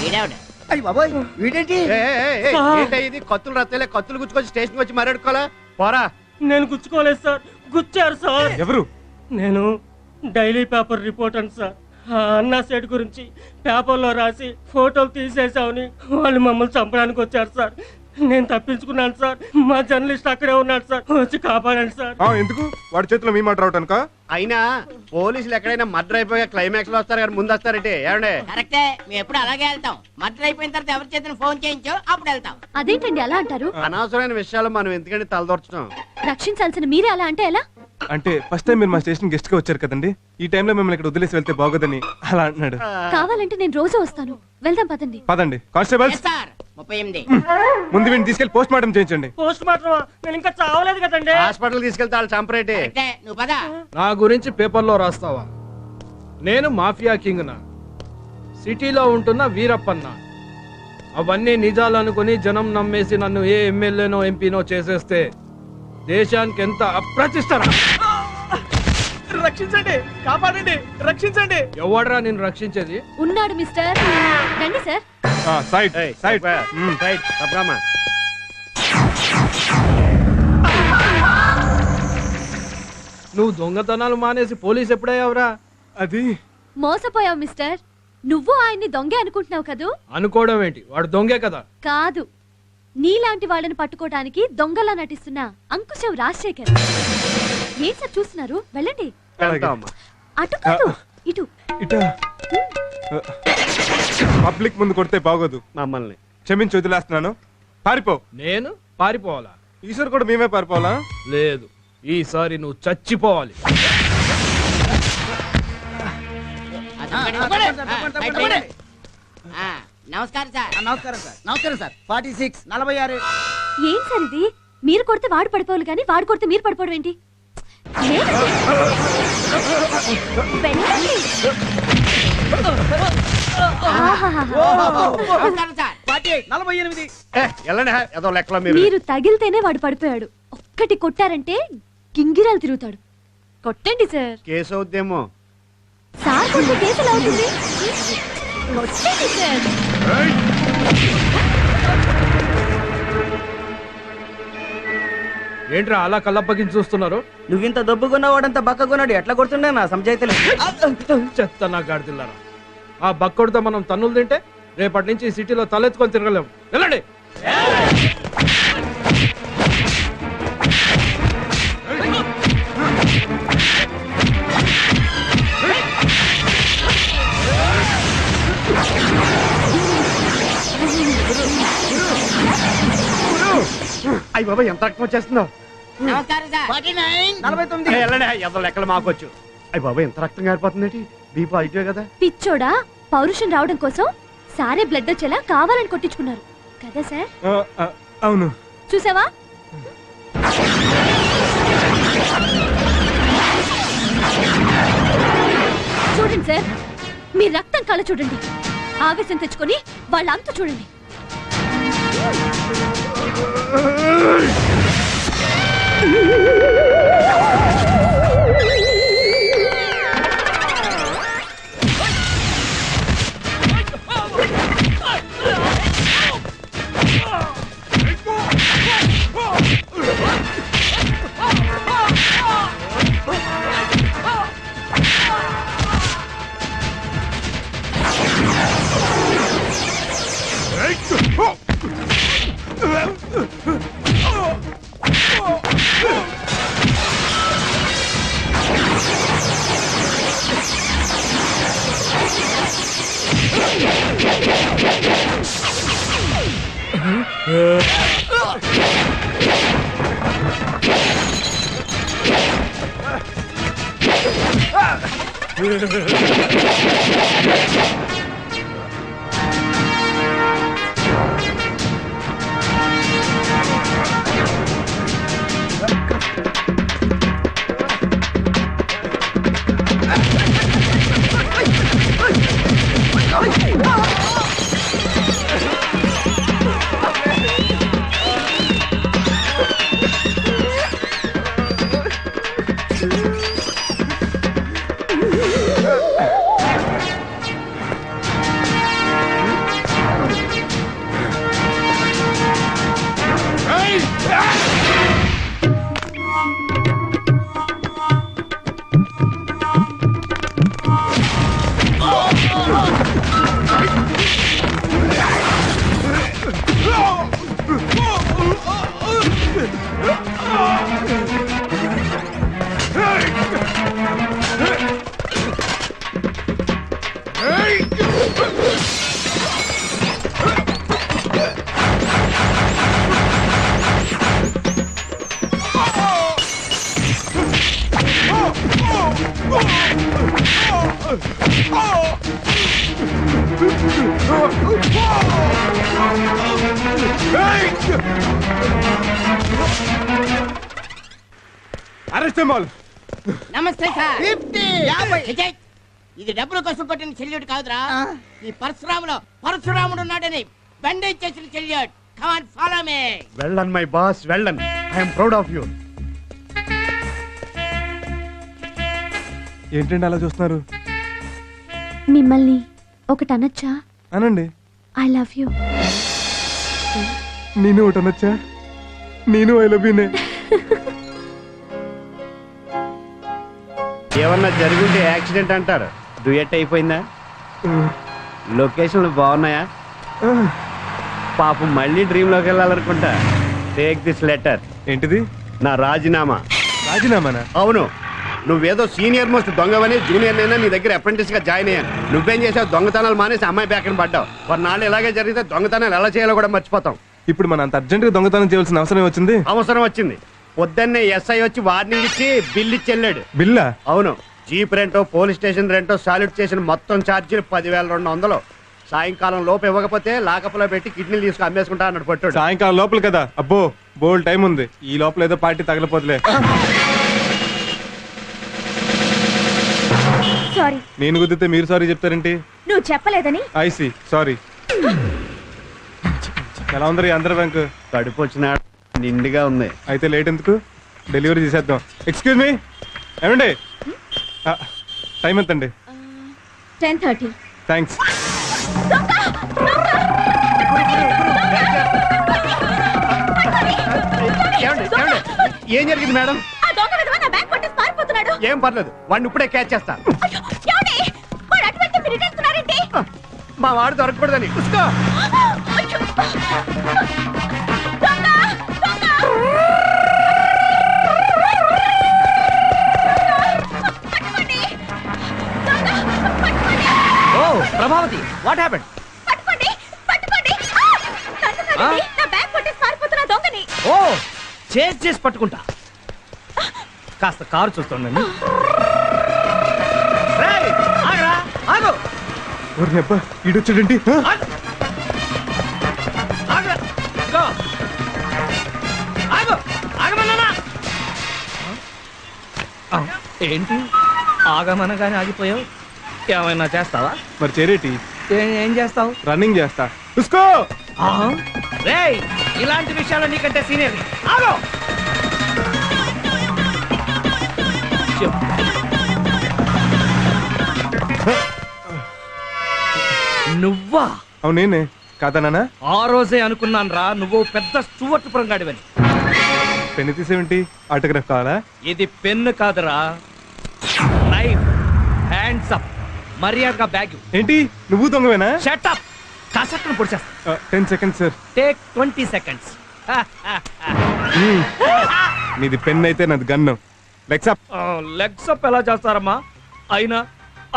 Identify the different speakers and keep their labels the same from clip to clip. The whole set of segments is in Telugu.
Speaker 1: ఈడేవిడ
Speaker 2: అయ్యి బాబోయ్ వీడేంటి
Speaker 3: ఇది కత్తులు రత్తలే కత్తులు గుచ్చుకొచ్చి స్టేషన్ వచ్చి మాట్లాడుకోవాలా పోరా.
Speaker 4: నేను గుచ్చుకోలేదు సార్, గుచ్చారు సార్.
Speaker 5: ఎవరు?
Speaker 4: నేను డైలీ పేపర్ రిపోర్టర్ సార్. ఆ అన్నా సెట్ గురించి పేపర్లో రాసి ఫోటోలు తీసేసామని వాళ్ళు మమ్మల్ని చంపడానికి వచ్చారు సార్. నేను తప్పించుకున్నాను సార్. మా జర్నలిస్ట్ అక్కడే ఉన్నాడు సార్, వచ్చి కాపాడండి సార్.
Speaker 5: ఎందుకు వాడి చేతిలో మీ మాట రావటానుక?
Speaker 3: అయినా పోలీసులు ఎక్కడైనా మర్డర్ అయిపోయా క్లైమాక్స్ లో వస్తారు కానీ ముందు వస్తారంటే ఏమండే?
Speaker 1: కరెక్టే, మేము ఎప్పుడు అలాగే వెళ్తాం. మర్డర్ అయిపోయిన తర్వాత ఎవరి చేతిని ఫోన్ చేయించో అప్పుడు వెళ్తాం.
Speaker 6: అదేంటండి అలా అంటారు?
Speaker 3: అనవసరమైన విషయాలు మనం ఎందుకంటే తలదొరచడం.
Speaker 6: రక్షించాల్సిన మీరే అలా అంటే ఎలా?
Speaker 5: అంటే ఫస్ట్ టైం మీరు మా స్టేషన్ గెస్ట్ గా వచ్చారు కదండి, ఈ టైంలో మిమ్మల్ని ఇక్కడ వదిలేసి వెళ్తే బాగోదని అలా అంటున్నాడు.
Speaker 6: కావాలంటే నేను రోజు వస్తాను, వెళ్దాం పదండి.
Speaker 5: పదండి కానిస్టేబుల్స్.
Speaker 1: 38
Speaker 5: ముందు వీడిని తీసుకెళ్లి పోస్ట్ మార్టం చేయించండి.
Speaker 4: పోస్ట్ మార్టం నేను ఇంకా చావలేదు కదండి.
Speaker 3: హాస్పిటల్ తీసుకెళ్తే వాళ్ళు చంపరేటే.
Speaker 1: నువ్వు పద.
Speaker 7: నా గురించి పేపర్లో రాస్తావా? నేను మాఫియా కింగ్ నా, సిటీలో ఉంటున్న వీరప్పన్న. అవన్నీ నిజాలు అనుకుని జనం నమ్మేసి నన్ను ఏ ఎమ్మెల్యేనో ఎంపీనో చేసేస్తే దేశానికి ఎంత అప్రతిష్టరా.
Speaker 4: రక్షించండి, కాపాడండి, రక్షించండి.
Speaker 7: ఎవడరా నేను రక్షించేది?
Speaker 6: ఉన్నాడు మిస్టర్. రండి సార్.
Speaker 5: Side side.
Speaker 3: తప్పమ్మా.
Speaker 7: నువ్వు దొంగతనాలు మానేసి పోలీస్ ఎప్పుడయ్యావురా?
Speaker 5: అది
Speaker 6: మోసపోయావు మిస్టర్. నువ్వు ఆయన్ని దొంగే అనుకుంటున్నావు కదూ?
Speaker 7: అనుకోవడం ఏంటి, వాడు దొంగే కదా.
Speaker 6: కాదు, నీలాంటి వాళ్ళని పట్టుకోవడానికి దొంగలా నటిస్తున్న అంకుశం రాజశేఖర్. ఏం సార్ చూస్తున్నారు? వెళ్ళండి. అటు కాదు, ఇటు.
Speaker 5: ఇటా పబ్లిక్ ముందు కొడితే బాగోదు.
Speaker 3: మమ్మల్ని
Speaker 5: క్షమించి వదిలేస్తున్నాను. పారిపో.
Speaker 7: నేను పారిపోవాలా?
Speaker 5: ఈశ్వర్ కూడా మేమే పారిపోవాలా?
Speaker 7: లేదు, ఈసారి నువ్వు చచ్చిపోవాలి.
Speaker 1: నమస్కారం సార్.
Speaker 2: నమస్కారం సార్. నమస్కారం సార్. 46 46.
Speaker 6: ఏం సార్ ఇది? మీరు కొడితే వాడు పడిపోవాలి కానీ వాడు కొడితే మీరు పడిపోవడం ఏంటి? మీరు తగిలితేనే వాడు పడిపోయాడు. ఒక్కటి కొట్టారంటే గింగిరాలు తిరుగుతాడు. కొట్టండి సార్.
Speaker 3: కేసు అవుద్దేమో.
Speaker 6: సార్ కొట్టే కేసు ఎలా అవుతుంది? కొట్టండి సార్.
Speaker 7: ఏంట్రా అలా కళ్ళప్పగించి చూస్తున్నారు?
Speaker 2: నువ్వింత దొబ్బుకున్న వాడంతా బక్కకున్నాడు, ఎట్లా కొడుతుండే నా సంజాయితలే.
Speaker 7: చెత్త నా గాడిదిల్లారా. ఆ బక్కొడితో మనం తన్నులు తింటే రేపటి నుంచి సిటీలో తలెత్తుకొని తిరగలేము. వెళ్ళండి.
Speaker 3: అయ్యి బాబా ఎంత రక్తం వచ్చేస్తుందో.
Speaker 1: నమస్కారం సార్.
Speaker 2: 49
Speaker 3: లెక్కలు మాకొచ్చు. అయ్యి బాబా ఎంత రక్తం గారిపోతుంది. బీ పాజిటివ్ కదా.
Speaker 6: పిచ్చోడా, పౌరుషం రావడం కోసం సారే బ్లడ్ వచ్చేలా కావాలని కొట్టించుకున్నారు కదా సార్?
Speaker 5: అవును.
Speaker 6: చూసావా? చూడండి సార్, మీ రక్తం కళ్ళ చూడండి. ఆవేశం తెచ్చుకొని వాళ్ళ అంత చూడండి.
Speaker 5: Arrest mall.
Speaker 1: నమస్తే సార్ విజయ్, ఇది డబ్బుల కోసం కొట్టిన చెల్లియుడు కాదురా. ఈ పరశురాములో పరశురాముడు ఉన్నాడని బండేజ్ చేసిన చెల్లియుడు. Come on follow me.
Speaker 3: Well done my boss, well done. I'm proud of you.
Speaker 5: ఏంటండి అలా చూస్తున్నారు?
Speaker 6: మిమ్మల్ని ఒకటి అనొచ్చా?
Speaker 5: అనండి.
Speaker 6: I love you.
Speaker 5: నేను ఒకటి అనొచ్చా? నేను ఐ లవ్ యూనే.
Speaker 3: ఏమన్నా జరుగుంటే యాక్సిడెంట్ అంటారు. డ్యూయట్ అయిపోయిందా? లొకేషన్లు బాగున్నాయా? పాపం మళ్ళీ డ్రీమ్ లోకి వెళ్ళాలనుకుంటా. Take this letter.
Speaker 5: ఏంటిది?
Speaker 3: నా రాజీనామా.
Speaker 5: రాజీనామానా?
Speaker 3: అవును. నువ్వేదో సీనియర్ మోస్ట్ దొంగవని జూనియర్ నైనా నీ దగ్గర అప్రెంటిస్ గా జాయిన్ అయ్యాను. నువ్వేం చేసావు? దొంగతనాలు మానేసి అమ్మాయి బ్యాకని పడ్డావు. కొన్నాళ్ళు ఇలాగే జరిగితే దొంగతనాలు ఎలా చేయాలో కూడా మర్చిపోతాం.
Speaker 5: ఇప్పుడు మనం అంత అర్జెంట్ గా దొంగతనం చేయాల్సిన అవసరం వచ్చింది.
Speaker 3: అవసరం వచ్చింది. పొద్దున్నే ఎస్ఐ వచ్చి వార్నింగ్ ఇచ్చి బిల్ ఇచ్చి వెళ్ళాడు.
Speaker 5: బిల్లా?
Speaker 3: అవును. జీప్ రెంటో, పోలీస్ స్టేషన్ రెంటో, సాల్యూట్ చేసిన మొత్తం ఛార్జీలు 10,200. సాయంకాలం లోపు ఇవ్వకపోతే లాకప్లో పెట్టి కిడ్నీలు తీసుకు అమ్మేసుకుంటా అన్నాడు పట్టాడు.
Speaker 5: సాయంకాలం లోపల కదా? అబ్బో బోల్ టైం ఉంది. ఈ లోపల ఏదో పార్టీ తగలపోతులే.
Speaker 6: సారీ.
Speaker 5: నేను కుదిరితే మీరు సారీ చెప్తారేంటి?
Speaker 6: నువ్వు చెప్పలేదని.
Speaker 5: I see sorry. ఎలా ఉందరు ఆంధ్ర బ్యాంక్?
Speaker 3: కడుపు వచ్చిన నిండుగా ఉంది.
Speaker 5: అయితే లేట్ ఎందుకు? డెలివరీ చేసేద్దాం. ఎక్స్క్యూజ్ మీ, ఏమండి టైం ఎంతండి?
Speaker 6: 10:30.
Speaker 5: థ్యాంక్స్.
Speaker 3: ఏం జరిగింది మేడం? ఏం పర్లేదు, వాడిని ఇప్పుడే క్యాచ్ చేస్తా. మా వాడు దొరకకూడదని. ఉస్కో.
Speaker 2: Prabhavati, what happened? ఓ, చేసి పట్టుకుంటా. కాస్త కారు చూస్తుండండి. ఆగు.
Speaker 5: ఊరిని అబ్బా ఈడొచ్చాడేంటి?
Speaker 2: ఏంటి ఆగమనగానే ఆగిపోయావు? ఏమైనా చేస్తావా?
Speaker 5: మరి చేరేటి?
Speaker 2: ఏం చేస్తావు?
Speaker 5: రన్నింగ్ చేస్తా. చూసుకో.
Speaker 2: రేయ్, ఇలాంటి విషయాలు నీకంటే సీనియర్. ఆగో. నువ్వా?
Speaker 5: అవును నేనే. కాదా నాన్న?
Speaker 2: ఆ రోజే అనుకున్నాను రా, నువ్వు పెద్ద స్టూవర్ట్ పురంగాడివని.
Speaker 5: పెన్ను తీసేమిటి? ఆటోగ్రాఫ్ కావాలా?
Speaker 2: ఇది పెన్ను కాదురా, నైఫ్. Hands up. మర్యాదగా బ్యాగ్.
Speaker 5: ఏంటి నువ్వు దొంగవేనా?
Speaker 2: Shut up. కాసట్టును పొడిచేస్తా.
Speaker 5: 10 seconds సార్.
Speaker 2: Take 20 seconds.
Speaker 5: నీది పెన్ అయితే నాది gun. Legs up.
Speaker 2: Legs up ఎలా చేస్తారమ్మా? అయినా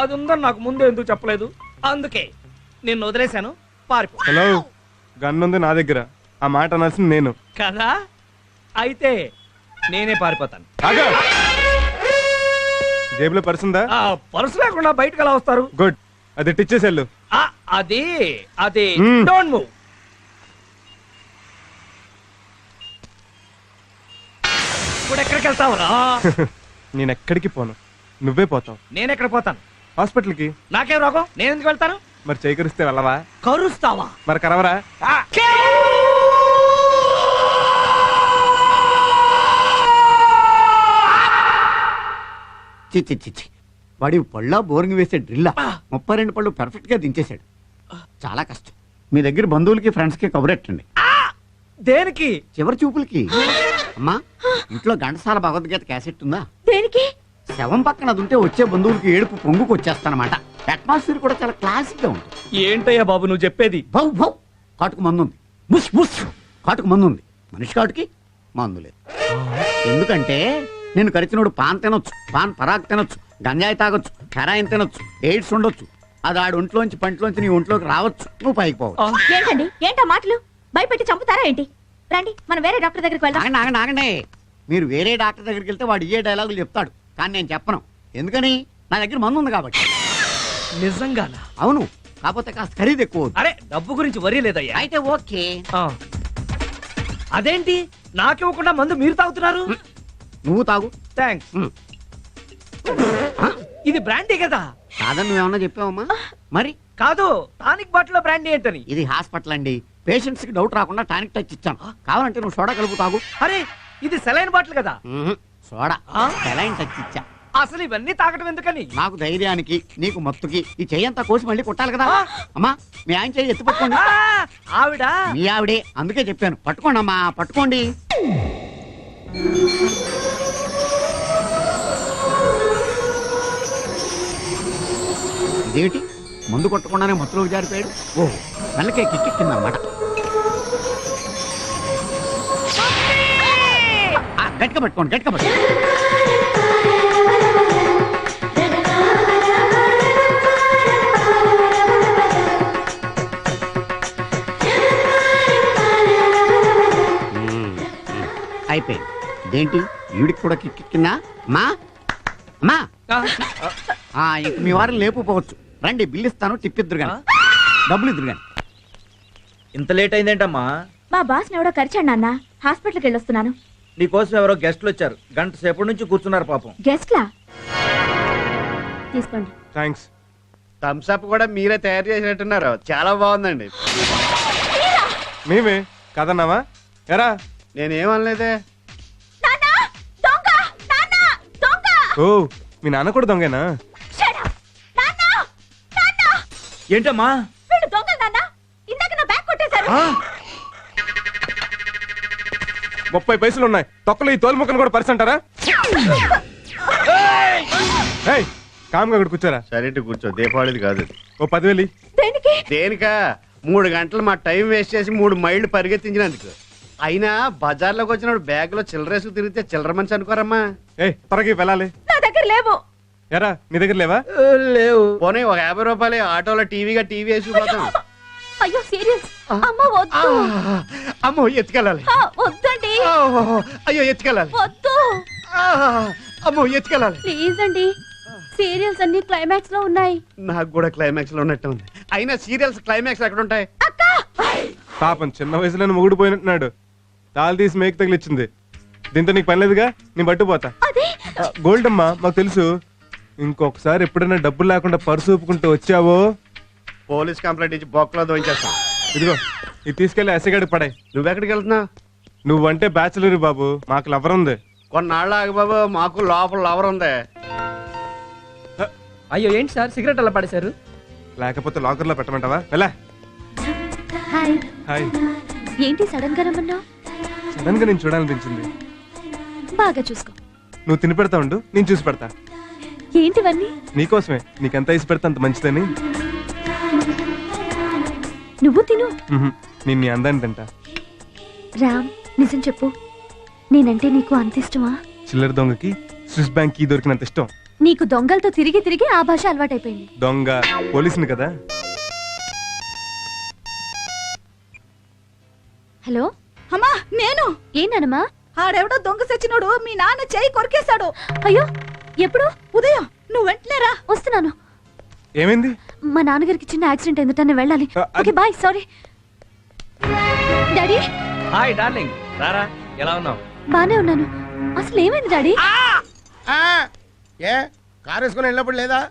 Speaker 2: అది ఉందని నాకు ముందే ఎందుకు చెప్పలేదు? అందుకే నిన్ను వదిలేశాను, పారిపో.
Speaker 5: హలో, గన్ ఉంది నా దగ్గర. ఆ మాట అనాల్సింది నేను
Speaker 2: కదా. అయితే నేనే పారిపోతాను.
Speaker 5: ఆగా. జేబులో పర్సుందా?
Speaker 2: పర్సు లేకుండా బయటకు ఎలా వస్తారు?
Speaker 5: గుడ్. అది టిచ్చేసెళ్ళు.
Speaker 2: అది అది
Speaker 5: Hmm.
Speaker 2: Don't move. ఇప్పుడు ఎక్కడికి వెళ్తావురా?
Speaker 5: నేను ఎక్కడికి పోను, నువ్వే పోతావు.
Speaker 2: నేను ఎక్కడ పోతాను?
Speaker 5: హాస్పిటల్కి.
Speaker 2: నాకేం రోగం? నేను ఎందుకు వెళ్తాను?
Speaker 5: మరి చేకరిస్తే వెళ్ళవా?
Speaker 2: కరుస్తావా?
Speaker 5: మరి కరవరా?
Speaker 8: చిచ్చి వాడి పళ్ళ బోరింగ్ వేసే డ్రిల్లా 32 పళ్ళు పర్ఫెక్ట్ గా దించేశాడు. చాలా కష్టం. మీ దగ్గర బంధువులకి ఫ్రెండ్స్ కి కబురెట్టండి.
Speaker 2: దేనికి?
Speaker 8: చివరి చూపులకి. అమ్మా, ఇంట్లో ఘంటసాల భగవద్గీత క్యాసెట్ ఉందా?
Speaker 6: దేనికి?
Speaker 8: శవం పక్కన అది ఉంటే వచ్చే బంధువులకి ఏడుపు పొంగుకు వచ్చేస్తానమాట. అట్మాస్ఫియర్ కూడా చాలా క్లాసిక్ గా ఉంటుంది.
Speaker 2: ఏంటయ్యా బాబు నువ్వు చెప్పేది?
Speaker 8: భౌ భౌ కాటుకు మందు ఉంది. బుష్ బుష్ కాటుకు మందు ఉంది. మనిషి కాటుకి మందు లేదు. ఎందుకంటే నేను కరిచినోడు పాన్ తినొచ్చు, పాన్ పరాగ్ తినొచ్చు, గంజాయి తాగొచ్చు, హెరాయిన్ తినొచ్చు, ఎయిడ్స్ ఉండొచ్చు. అది ఆడు ఒంట్లోంచి పంటలోంచి నీ ఒంట్లోకి రావచ్చు, నువ్వు పైకి పోవచ్చు.
Speaker 6: ఏంటండి ఏంటా మాటలు? భయపెట్టి చంపుతారా ఏంటి? రండి మనం వేరే డాక్టర్ దగ్గరికి వెళ్దాం.
Speaker 8: ఆగండి ఆగండి ఆగండి. మీరు వేరే డాక్టర్ దగ్గరికి వెళ్తే వాడు ఇయ్యే డైలాగులు చెప్తాడు, కానీ నేను చెప్పను. ఎందుకని? నా దగ్గర మందు ఉంది కాబట్టి.
Speaker 2: నిజంగానా?
Speaker 8: అవును, కాకపోతే కాస్త ఖరీదు ఎక్కువ అవుతుంది.
Speaker 2: అరే డబ్బు గురించి వరీ లేదయ్యా.
Speaker 8: అయితే ఓకే.
Speaker 2: ఆ. అదేంటి నాకివ్వకుండా మందు మీరు తాగుతున్నారు?
Speaker 8: నువ్వు తాగు.
Speaker 2: థ్యాంక్స్. ఇది బ్రాండీ కదా?
Speaker 8: కాదని నువ్వేమన్నా చెప్పావమ్మా? మరి
Speaker 2: కాదు, టానిక్ బాటిల్ బ్రాండీ ఏంటని.
Speaker 8: ఇది హాస్పిటల్ అండి, పేషెంట్స్ కి డౌట్ రాకుండా టానిక్ టచ్ ఇచ్చాను. కావాలంటే నువ్వు సోడా కలుపు తాగు.
Speaker 2: అరే ఇది సెలైన్ బాటిల్ కదా?
Speaker 8: సోడా
Speaker 2: ఆ?
Speaker 8: సెలైన్ టచ్ ఇచ్చా.
Speaker 2: అసలు ఇవన్నీ తాగటం ఎందుకని?
Speaker 8: నాకు ధైర్యానికి నీకు మత్తుకి ఈ చెయ్యంతా కోసి మళ్ళీ కొట్టాలి కదా. అమ్మా మీ ఆయన చెయ్యి ఎత్తి పట్టుకోండి.
Speaker 2: ఆవిడ
Speaker 8: మీ ఆవిడే, అందుకే చెప్పాను పట్టుకోండి అమ్మా పట్టుకోండి. ఇదేమిటి మందు కొట్టకుండానే మత్తులోకి జారిపోయాడు. ఓ నల్లకే కిక్కిందన్నమాట. గట్టిగా పట్టుకోండి, గట్టిగా పట్టుకోండి. అయిపోయింది. ఇదేంటి ఈవిడికి కూడా కిక్కిందా? అమ్మా అమ్మా ఇంక మీ వారిని లేపుకోవచ్చు. రండి బిల్లు ఇస్తాను, టిప్పిద్దరు కానీ డబ్బులు ఇద్దరు కానీ.
Speaker 9: ఇంత లేట్ అయిందేంటమ్మా?
Speaker 6: మా బాస్ ఎవడో కరిచాడు నాన్న, హాస్పిటల్కి వెళ్ళొస్తున్నాను.
Speaker 9: నీకోసం ఎవరో గెస్ట్లు వచ్చారు, గంట సేపటి నుంచి కూర్చున్నారు పాపం.
Speaker 6: గెస్ట్లా? తీసుకోండి.
Speaker 5: థ్యాంక్స్.
Speaker 3: థమ్స్ అప్ కూడా మీరే తయారు చేసినట్టున్నారు, చాలా బాగుందండి.
Speaker 5: మేమే కదన్నావా? ఎరా
Speaker 3: నేనేమనలేదే.
Speaker 5: ఓ మీ నాన్న కూడా దొంగేనా?
Speaker 9: ఏంటమ్మా?
Speaker 5: 30 పైసలు ఉన్నాయి, తొక్కలు ఈ తోలు ముక్కలు కూడా పరిసంటారా? కామ్గా అక్కడ కూర్చోరా.
Speaker 3: సరే కూర్చో, దీపావళిది కాదు.
Speaker 5: ఓ 10,000.
Speaker 3: దేనికా? 3 గంటలు మా టైం వేస్ట్ చేసి 3 మైళ్ళు పరిగెత్తించినందుకు. అయినా బజార్లోకి వచ్చినప్పుడు బ్యాగ్ లో చిల్లరేసుకు తిరిగితే చిల్లర మంచి అనుకోరమ్మా.
Speaker 5: త్వరగా వెళ్ళాలి.
Speaker 6: నా దగ్గర లేవు.
Speaker 5: ఎరా నీ దగ్గర లేవా?
Speaker 9: లేవు.
Speaker 3: పోనీ ఒక 50 రూపాయలు ఆటోలో టీవీగా టీవీ వేసిపోతాం.
Speaker 6: అయ్యో సీరియస్. అమ్మ వద్దు.
Speaker 3: అమ్మో ఎత్తుకెళ్ళాలి.
Speaker 6: వద్దండి.
Speaker 3: అయ్యో ఎత్తుకెళ్ళాలి.
Speaker 6: వద్దు.
Speaker 3: అమ్మో ఎత్తుకెళ్ళాలి.
Speaker 6: ప్లీజ్ అండి, సీరియల్స్ అన్ని క్లైమాక్స్ లో ఉన్నాయి.
Speaker 3: నాకు కూడా క్లైమాక్స్ లో ఉన్నట్టు ఉంది. అయినా సీరియల్స్ క్లైమాక్స్ ఎక్కడ ఉంటాయి?
Speaker 5: పాపం చిన్న వయసులో మొగుడు పోయినట్టున్నాడు, తాళి తీసి మేక తగిలిచ్చింది. దీంతో నీకు పని లేదుగా, నేను పట్టుపోతా. గోల్డ్ అమ్మా మాకు తెలుసు. ఇంకొకసారి ఎప్పుడైనా డబ్బులు లేకుండా పర్సు ఊపుకుంటూ వచ్చావో
Speaker 3: పోలీస్ కంప్లైంట్ ఇచ్చి బొక్కలో దోయించేస్తాం.
Speaker 5: ఇదిగో ఇది తీసుకెళ్లి ఎసగాడికి పడాయి.
Speaker 3: నువ్వెక్కడికి వెళ్తున్నావు?
Speaker 5: నువ్వంటే బ్యాచులర్ బాబు, మాకు లవర్ ఉంది.
Speaker 3: కొన్నాళ్ళు ఆగు బాబు, మాకు లోపల లవర్ ఉంది.
Speaker 2: అయ్యో ఏంటి సార్ సిగరెట్ అలా పడేశారు?
Speaker 5: లేకపోతే లాకర్ లో పెట్టమంటావా? వెళ్ళా.
Speaker 6: హాయ్.
Speaker 5: హాయ్.
Speaker 6: ఏంటి సడన్ గా రమ్మన్నావు?
Speaker 5: సడన్ గా నేను చూడాలనిపించింది.
Speaker 6: బాగా చూసుకో.
Speaker 5: నువ్వు తిని పెడతా ఉండు, నేను చూసి పెడతా.
Speaker 6: ఏంటివన్నీ?
Speaker 5: నీకోసమే, నీకెంత ఇసి పెడతా అంత మంచిదని.
Speaker 6: నువ్వు తిను.
Speaker 5: నేను నీ అందాన్ని తింటా.
Speaker 6: రామ్ నిజం చెప్పు, నేనంటే నీకు అంత ఇష్టమా?
Speaker 5: చిల్లర దొంగకి స్విస్ బ్యాంక్ కీ దొరికినంత ఇష్టం.
Speaker 6: నీకు దొంగలతో తిరిగి తిరిగి ఆ భాష అలవాటైపోయింది.
Speaker 5: దొంగ పోలీసుని కదా.
Speaker 6: హలో
Speaker 10: అమ్మా నేను.
Speaker 6: ఏంటనమ్మా?
Speaker 10: ఆడెవడో దొంగ సచ్చినోడు మీ నాన్న చేయి కొరికేశాడు.
Speaker 6: అయ్యో ఎప్పుడు?
Speaker 10: ఉదయం. నువ్వు వెంటనే రా.
Speaker 6: వస్తున్నాను.
Speaker 5: ఏమైంది?
Speaker 6: మా నాన్నగారికి చిన్న యాక్సిడెంట్ అయిందట, నేను వెళ్ళాలి. Okay bye. Sorry daddy.
Speaker 2: Hi darling, రారా. ఎలా ఉన్నావు?
Speaker 6: బానే ఉన్నాను. అసలు ఏమైంది డాడీ?
Speaker 11: ఏ కారు వేసుకుని వెళ్ళినప్పుడు లేదా?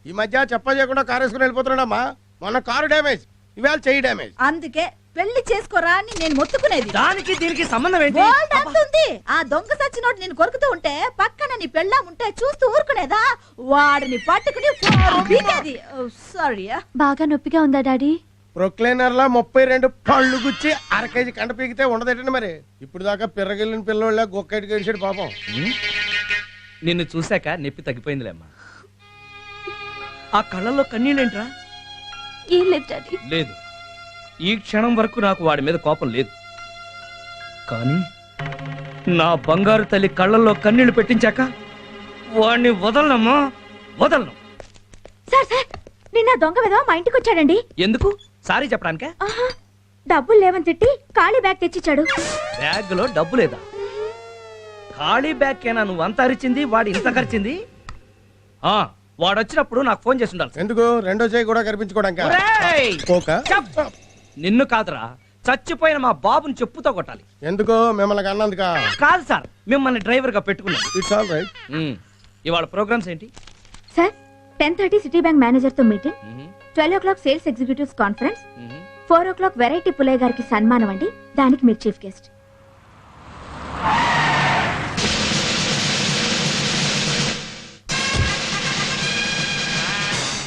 Speaker 11: ఈ మధ్య చెప్ప చేయకుండా కారు వేసుకుని వెళ్ళిపోతున్నాడమ్మా. మొన్న కారు డ్యామేజ్, ఇవాళ చెయ్యి డ్యామేజ్.
Speaker 10: అందుకే పెళ్లి చేసుకోరా అని నేను మొత్తుకునేది.
Speaker 2: దానికి దీనికి సంబంధం ఏంటి?
Speaker 10: గోల్డ్ అంతుంది. ఆ దొంగ సచ్చినోడు నేను కొరుకుతూ ఉంటే పక్కన నీ పెళ్ళాం ఉంటే చూస్తూ ఊరుకునేదా? వాడిని పట్టుకుని పీకేది. సారీ.
Speaker 6: బాగా నొప్పిగా ఉందా డాడీ?
Speaker 11: ప్రొక్లైనర్ లా 32 పళ్ళు గుచ్చి 1/2 కేజీ కంట పీకితే ఉండదేటండి మరి. ఇప్పుడు దాకా పిర్రగిల్లిన పిల్లోళ్ళ గొక్కటికి గడిచాడు పాపం.
Speaker 2: నిన్ను చూశాక నొప్పి తగ్గిపోయిందిలేమ్మా. ఆ కళ్ళల్లో కన్నీళ్ళేంట్రా?
Speaker 6: ఏం లేదు డాడీ.
Speaker 2: లేదు, ఈ క్షణం వరకు నాకు వాడి మీద కోపం లేదు. కానీ నా బంగారు తల్లి కళ్ళల్లో కన్నీళ్లు పెట్టించాక వాడిని వదలనమ్మా, వదలను.
Speaker 6: సార్ సార్, నిన్న దొంగ విధవ మా ఇంటికి వచ్చాడండి.
Speaker 2: ఎందుకు? సారీ చెప్పడానికే?
Speaker 6: డబ్బులు లేవని తిట్టి ఖాళీ బ్యాగ్ తెచ్చిచ్చాడు.
Speaker 2: బ్యాగ్ లో డబ్బు లేదా? ఖాళీ బ్యాగ్ కేనా నువ్వు అంత అరిచింది, వాడు ఇంత ఖర్చింది? వాడు వచ్చినప్పుడు నాకు ఫోన్ చేసి ఉండాలి.
Speaker 11: ఎందుకు రెండో చేయి కూడా కనిపించుకోవడానికి
Speaker 2: ఒరేయ్!
Speaker 11: పోక
Speaker 2: నిన్ను కాదురా, చచ్చిపోయిన మా బాబుని చెప్పుతో కొట్టాలి.
Speaker 11: ఎందుకు మిమ్మల్ని అన్నందుక
Speaker 2: కాదు సార్, మిమ్మల్ని డ్రైవర్ గా పెట్టుకున్నాను.
Speaker 11: It's all right.
Speaker 2: ఇవాళ ప్రోగ్రామ్స్ ఏంటి?
Speaker 12: సార్ 10:30 సిటీ బ్యాంక్ మేనేజర్ తో meeting, 12 o'clock sales executives conference, 4 o'clock variety Pulayya గారికి సన్మానం అండి. దానికి మీరు చీఫ్ గెస్ట్.